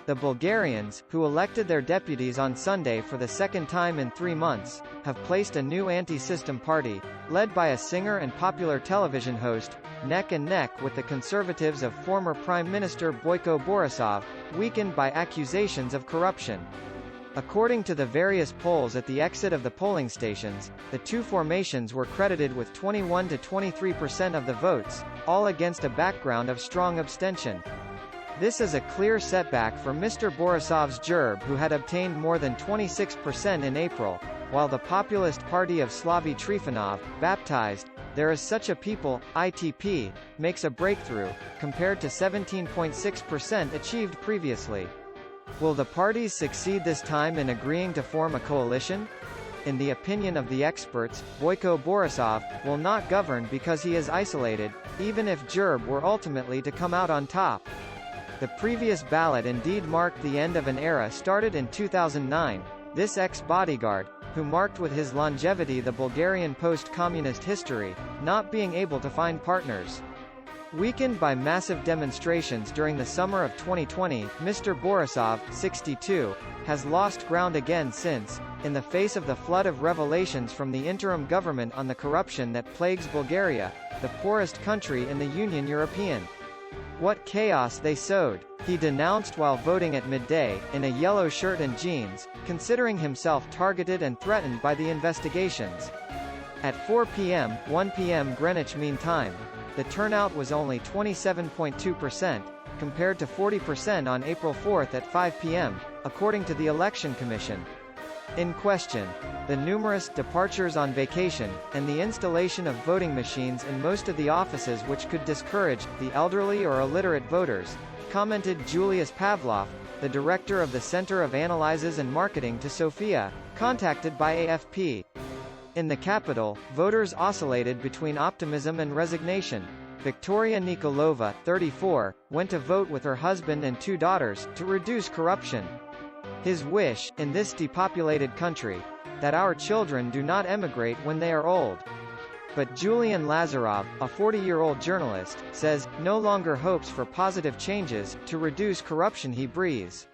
The Bulgarians, who elected their deputies on Sunday for the second time in 3 months, have placed a new anti-system party, led by a singer and popular television host, neck and neck with the conservatives of former Prime Minister Boyko Borissov, weakened by accusations of corruption. According to the various polls at the exit of the polling stations, the two formations were credited with 21 to 23% of the votes, all against a background of strong abstention. This is a clear setback for Mr. Borissov's Gerb, who had obtained more than 26% in April, while the populist party of Slavi Trifonov, baptized "There is Such a People," ITP, makes a breakthrough, compared to 17.6% achieved previously. Will the parties succeed this time in agreeing to form a coalition? In the opinion of the experts, Boyko Borissov will not govern because he is isolated, even if Gerb were ultimately to come out on top. The previous ballot indeed marked the end of an era started in 2009, this ex-bodyguard, who marked with his longevity the Bulgarian post-communist history, not being able to find partners. Weakened by massive demonstrations during the summer of 2020, Mr. Borissov, 62, has lost ground again since, in the face of the flood of revelations from the interim government on the corruption that plagues Bulgaria, the poorest country in the Union European. What chaos they sowed, he denounced while voting at midday, in a yellow shirt and jeans, considering himself targeted and threatened by the investigations. At 4 p.m., 1 p.m. Greenwich Mean Time, the turnout was only 27.2%, compared to 40% on April 4 at 5 p.m., according to the Election Commission. In question, the numerous departures on vacation, and the installation of voting machines in most of the offices which could discourage the elderly or illiterate voters, commented Julius Pavlov, the director of the Center of Analyses and Marketing to Sofia, contacted by AFP. In the capital, voters oscillated between optimism and resignation. Victoria Nikolova, 34, went to vote with her husband and 2 daughters, to reduce corruption. His wish, in this depopulated country, that our children do not emigrate when they are old. But Julian Lazarov, a 40-year-old journalist, says, no longer hopes for positive changes, to reduce corruption he breathes.